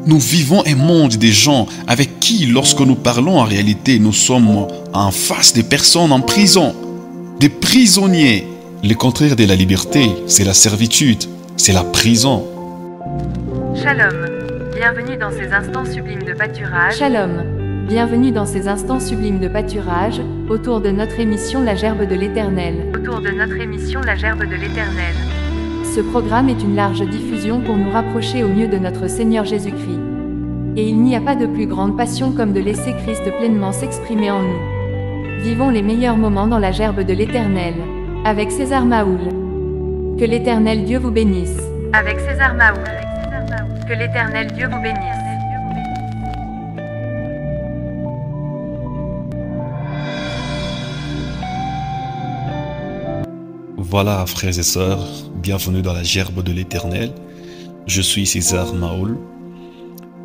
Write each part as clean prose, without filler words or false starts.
Nous vivons un monde des gens avec qui, lorsque nous parlons en réalité, nous sommes en face des personnes en prison, des prisonniers. Le contraire de la liberté, c'est la servitude, c'est la prison. Shalom, bienvenue dans ces instants sublimes de pâturage. Shalom, bienvenue dans ces instants sublimes de pâturage, autour de notre émission La Gerbe de l'Éternel. Autour de notre émission La Gerbe de l'Éternel. Ce programme est une large diffusion pour nous rapprocher au mieux de notre Seigneur Jésus-Christ. Et il n'y a pas de plus grande passion comme de laisser Christ pleinement s'exprimer en nous. Vivons les meilleurs moments dans la Gerbe de l'Éternel, avec César Maoul. Que l'Éternel Dieu vous bénisse. Avec César Maoul. Que l'Éternel Dieu vous bénisse. Voilà, frères et sœurs, bienvenue dans la Gerbe de l'Éternel. Je suis César Maoul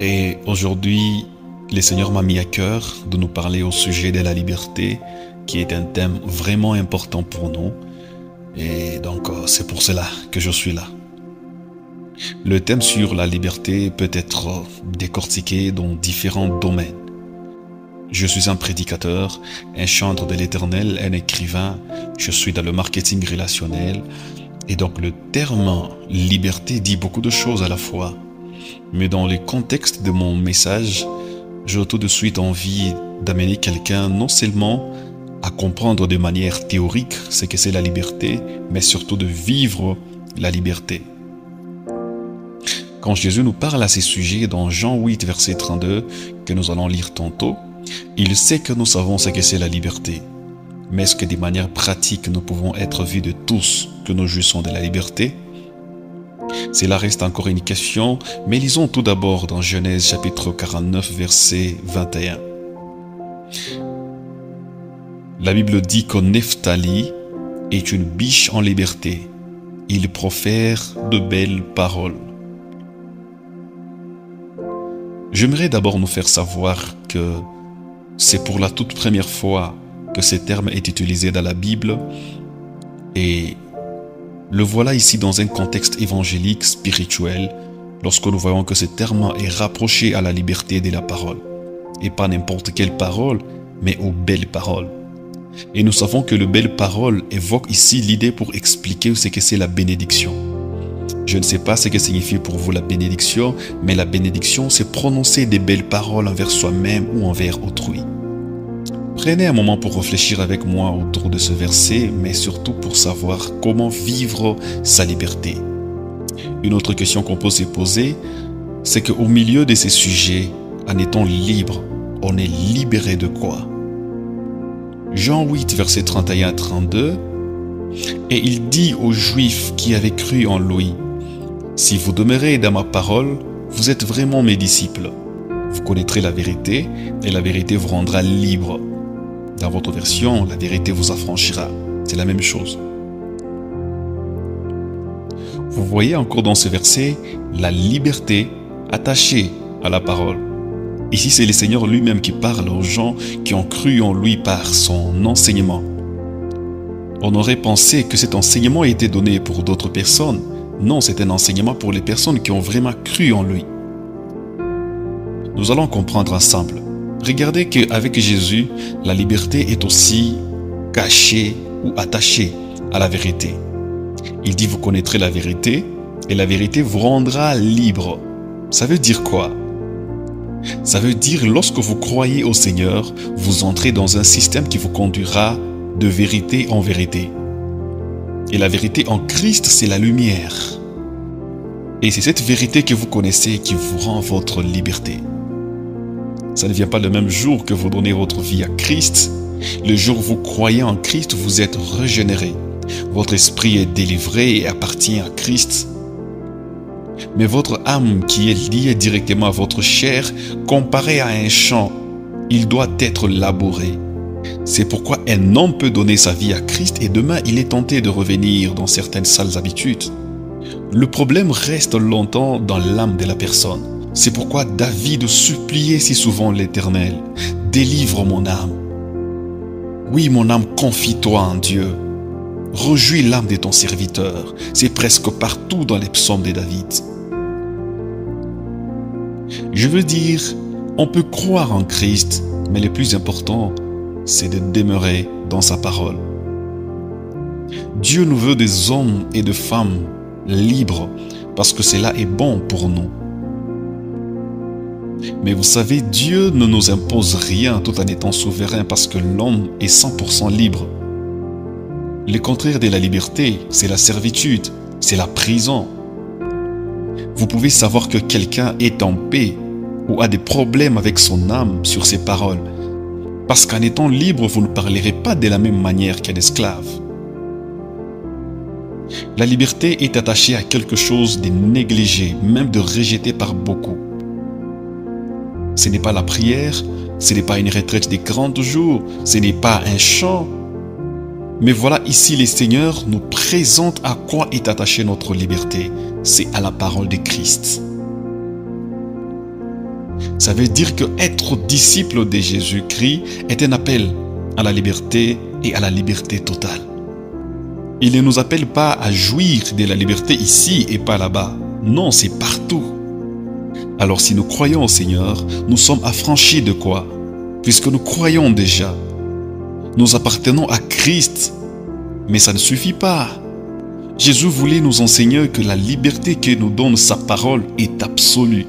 et aujourd'hui, le Seigneur m'a mis à cœur de nous parler au sujet de la liberté, qui est un thème vraiment important pour nous. Et donc, c'est pour cela que je suis là. Le thème sur la liberté peut être décortiqué dans différents domaines. Je suis un prédicateur, un chanteur de l'Éternel, un écrivain, je suis dans le marketing relationnel. Et donc le terme liberté dit beaucoup de choses à la fois. Mais dans le contexte de mon message, j'ai tout de suite envie d'amener quelqu'un non seulement à comprendre de manière théorique ce que c'est la liberté, mais surtout de vivre la liberté. Quand Jésus nous parle à ces sujets dans Jean 8, verset 32, que nous allons lire tantôt, il sait que nous savons ce que c'est la liberté. Mais est-ce que de manière pratique, nous pouvons être vus de tous que nous jouissons de la liberté? Cela reste encore une question, mais lisons tout d'abord dans Genèse chapitre 49, verset 21. La Bible dit que Nephtali est une biche en liberté. Il profère de belles paroles. J'aimerais d'abord nous faire savoir que c'est pour la toute première fois que ce terme est utilisé dans la Bible et le voilà ici dans un contexte évangélique, spirituel, lorsque nous voyons que ce terme est rapproché à la liberté de la parole. Et pas n'importe quelle parole, mais aux belles paroles. Et nous savons que le belle parole évoque ici l'idée pour expliquer ce que c'est la bénédiction. Je ne sais pas ce que signifie pour vous la bénédiction, mais la bénédiction, c'est prononcer des belles paroles envers soi-même ou envers autrui. Prenez un moment pour réfléchir avec moi autour de ce verset, mais surtout pour savoir comment vivre sa liberté. Une autre question qu'on peut se poser, c'est qu'au milieu de ces sujets, en étant libre, on est libéré de quoi? Jean 8, verset 31 à 32, et il dit aux Juifs qui avaient cru en lui, « Si vous demeurez dans ma parole, vous êtes vraiment mes disciples. Vous connaîtrez la vérité, et la vérité vous rendra libre. » Dans votre version, la vérité vous affranchira. C'est la même chose. Vous voyez encore dans ce verset la liberté attachée à la parole. Ici, c'est le Seigneur lui-même qui parle aux gens qui ont cru en lui par son enseignement. On aurait pensé que cet enseignement était donné pour d'autres personnes. Non, c'est un enseignement pour les personnes qui ont vraiment cru en lui. Nous allons comprendre ensemble. Regardez qu'avec Jésus, la liberté est aussi cachée ou attachée à la vérité. Il dit, vous connaîtrez la vérité et la vérité vous rendra libre. Ça veut dire quoi? Ça veut dire lorsque vous croyez au Seigneur, vous entrez dans un système qui vous conduira de vérité en vérité. Et la vérité en Christ, c'est la lumière. Et c'est cette vérité que vous connaissez qui vous rend votre liberté. Ça ne vient pas le même jour que vous donnez votre vie à Christ. Le jour où vous croyez en Christ, vous êtes régénéré. Votre esprit est délivré et appartient à Christ. Mais votre âme qui est liée directement à votre chair, comparée à un champ, il doit être labouré. C'est pourquoi un homme peut donner sa vie à Christ et demain il est tenté de revenir dans certaines sales habitudes. Le problème reste longtemps dans l'âme de la personne. C'est pourquoi David suppliait si souvent l'Éternel, « Délivre mon âme. Oui, mon âme, confie-toi en Dieu. Rejouis l'âme de ton serviteur. » C'est presque partout dans les psaumes de David. Je veux dire, on peut croire en Christ, mais le plus important, c'est de demeurer dans sa parole. Dieu nous veut des hommes et de femmes libres parce que cela est bon pour nous. Mais vous savez, Dieu ne nous impose rien tout en étant souverain parce que l'homme est 100% libre. Le contraire de la liberté, c'est la servitude, c'est la prison. Vous pouvez savoir que quelqu'un est en paix ou a des problèmes avec son âme sur ses paroles. Parce qu'en étant libre, vous ne parlerez pas de la même manière qu'un esclave. La liberté est attachée à quelque chose de négligé, même de rejeté par beaucoup. Ce n'est pas la prière, ce n'est pas une retraite des 40 jours, ce n'est pas un chant. Mais voilà, ici, le Seigneur nous présente à quoi est attachée notre liberté. C'est à la parole de Christ. Ça veut dire que être disciple de Jésus-Christ est un appel à la liberté et à la liberté totale. Il ne nous appelle pas à jouir de la liberté ici et pas là-bas. Non, c'est partout. Alors si nous croyons au Seigneur, nous sommes affranchis de quoi? Puisque nous croyons déjà. Nous appartenons à Christ. Mais ça ne suffit pas. Jésus voulait nous enseigner que la liberté que nous donne sa parole est absolue.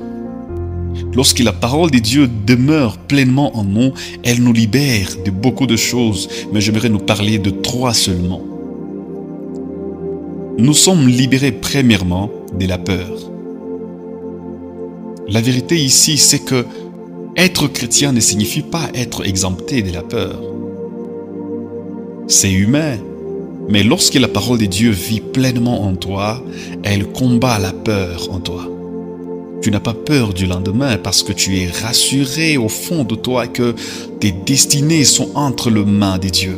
Lorsque la parole de Dieu demeure pleinement en nous, elle nous libère de beaucoup de choses. Mais j'aimerais nous parler de 3 seulement. Nous sommes libérés premièrement de la peur. La vérité ici, c'est que être chrétien ne signifie pas être exempté de la peur. C'est humain, mais lorsque la parole de Dieu vit pleinement en toi, elle combat la peur en toi. Tu n'as pas peur du lendemain parce que tu es rassuré au fond de toi que tes destinées sont entre les mains de Dieu.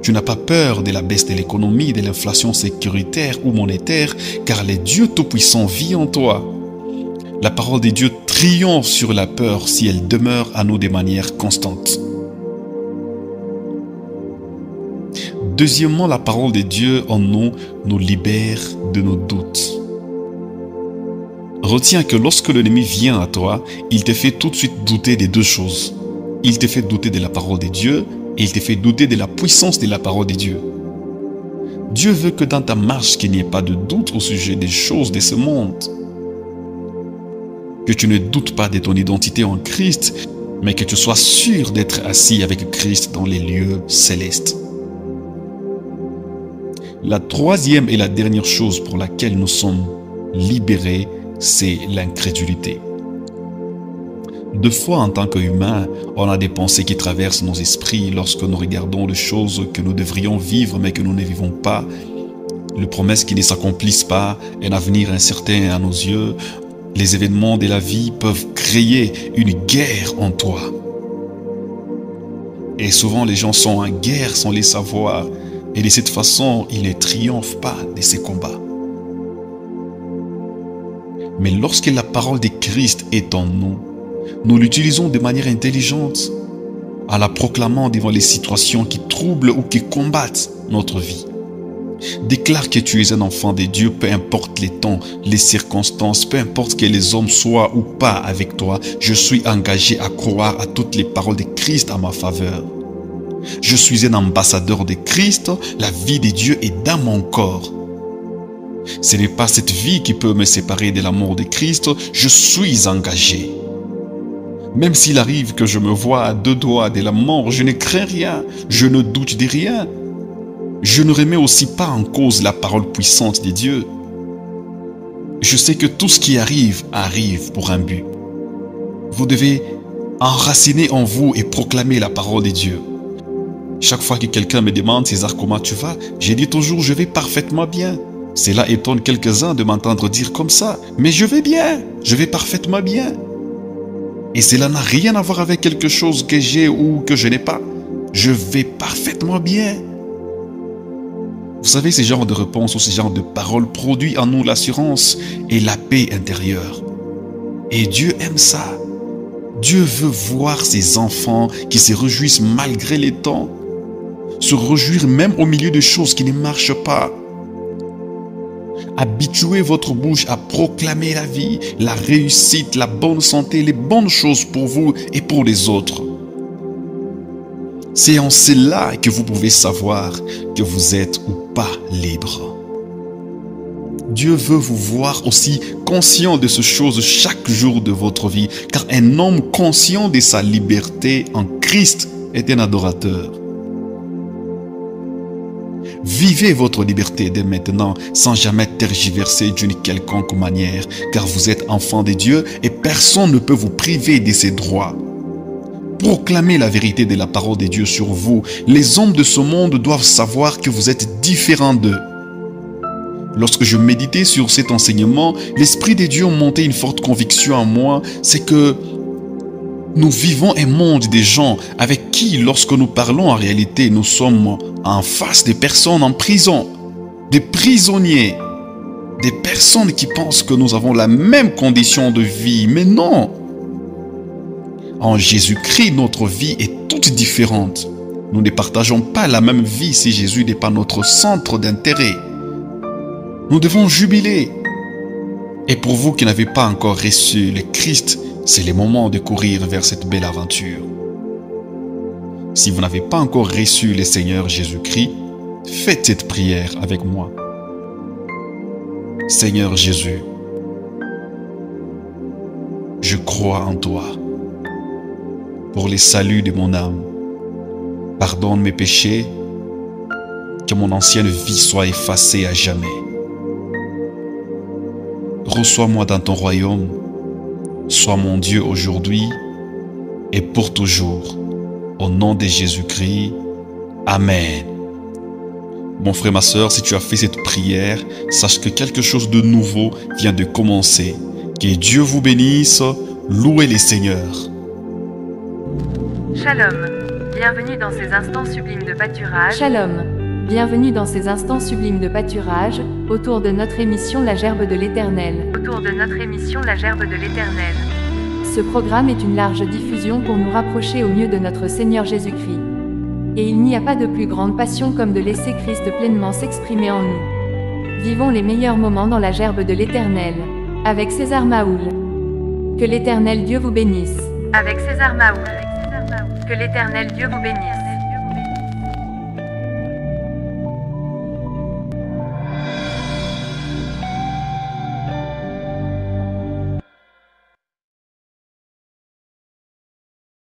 Tu n'as pas peur de la baisse de l'économie, de l'inflation sécuritaire ou monétaire, car le Dieu Tout-Puissant vit en toi. La parole de Dieu triomphe sur la peur si elle demeure à nous de manière constante. Deuxièmement, la parole de Dieu en nous nous libère de nos doutes. Retiens que lorsque l'ennemi vient à toi, il te fait tout de suite douter des 2 choses. Il te fait douter de la parole de Dieu et il te fait douter de la puissance de la parole de Dieu. Dieu veut que dans ta marche, qu'il n'y ait pas de doute au sujet des choses de ce monde. Que tu ne doutes pas de ton identité en Christ, mais que tu sois sûr d'être assis avec Christ dans les lieux célestes. La 3e et la dernière chose pour laquelle nous sommes libérés, c'est l'incrédulité. 2 fois en tant qu'humains, on a des pensées qui traversent nos esprits lorsque nous regardons les choses que nous devrions vivre mais que nous ne vivons pas, les promesses qui ne s'accomplissent pas, un avenir incertain à nos yeux. Les événements de la vie peuvent créer une guerre en toi. Et souvent les gens sont en guerre sans le savoir et de cette façon, ils ne triomphent pas de ces combats. Mais lorsque la parole de Christ est en nous, nous l'utilisons de manière intelligente, en la proclamant devant les situations qui troublent ou qui combattent notre vie. Déclare que tu es un enfant de Dieu, peu importe les temps, les circonstances, peu importe que les hommes soient ou pas avec toi, je suis engagé à croire à toutes les paroles de Christ à ma faveur. Je suis un ambassadeur de Christ, la vie de Dieu est dans mon corps. Ce n'est pas cette vie qui peut me séparer de l'amour de Christ, je suis engagé. Même s'il arrive que je me vois à 2 doigts de la mort, je ne crains rien, je ne doute de rien. Je ne remets aussi pas en cause la parole puissante de Dieu. Je sais que tout ce qui arrive, arrive pour un but. Vous devez enraciner en vous et proclamer la parole de Dieu. Chaque fois que quelqu'un me demande, César, comment tu vas? Je dis toujours, je vais parfaitement bien. Cela étonne quelques-uns de m'entendre dire comme ça. Mais je vais bien, je vais parfaitement bien. Et cela n'a rien à voir avec quelque chose que j'ai ou que je n'ai pas. Je vais parfaitement bien. Vous savez, ce genre de réponse ou ce genre de paroles produit en nous l'assurance et la paix intérieure. Et Dieu aime ça. Dieu veut voir ses enfants qui se réjouissent malgré les temps. Se réjouir même au milieu de choses qui ne marchent pas. Habituez votre bouche à proclamer la vie, la réussite, la bonne santé, les bonnes choses pour vous et pour les autres. C'est en cela que vous pouvez savoir que vous êtes ou pas libre. Dieu veut vous voir aussi conscient de ces choses chaque jour de votre vie, car un homme conscient de sa liberté en Christ est un adorateur. Vivez votre liberté dès maintenant sans jamais tergiverser d'une quelconque manière, car vous êtes enfant de Dieu et personne ne peut vous priver de ses droits. Proclamez la vérité de la parole de Dieu sur vous. Les hommes de ce monde doivent savoir que vous êtes différents d'eux. Lorsque je méditais sur cet enseignement, l'Esprit de Dieu montait une forte conviction en moi, c'est que nous vivons un monde de gens avec qui, lorsque nous parlons en réalité, nous sommes en face des personnes en prison, des prisonniers, des personnes qui pensent que nous avons la même condition de vie, mais non. En Jésus-Christ, notre vie est toute différente. Nous ne partageons pas la même vie si Jésus n'est pas notre centre d'intérêt. Nous devons jubiler. Et pour vous qui n'avez pas encore reçu le Christ, c'est le moment de courir vers cette belle aventure. Si vous n'avez pas encore reçu le Seigneur Jésus-Christ, faites cette prière avec moi. Seigneur Jésus, je crois en toi. Pour le salut de mon âme, pardonne mes péchés, que mon ancienne vie soit effacée à jamais. Reçois-moi dans ton royaume, sois mon Dieu aujourd'hui et pour toujours. Au nom de Jésus-Christ, Amen. Mon frère, ma soeur, si tu as fait cette prière, sache que quelque chose de nouveau vient de commencer. Que Dieu vous bénisse, louez les seigneurs. Shalom. Bienvenue dans ces instants sublimes de pâturage. Shalom. Bienvenue dans ces instants sublimes de pâturage, autour de notre émission La Gerbe de l'Éternel. Autour de notre émission La Gerbe de l'Éternel. Ce programme est une large diffusion pour nous rapprocher au mieux de notre Seigneur Jésus-Christ. Et il n'y a pas de plus grande passion comme de laisser Christ pleinement s'exprimer en nous. Vivons les meilleurs moments dans la Gerbe de l'Éternel, avec César Maoul. Que l'Éternel Dieu vous bénisse. Avec César Maoul. Que l'Éternel Dieu vous bénisse.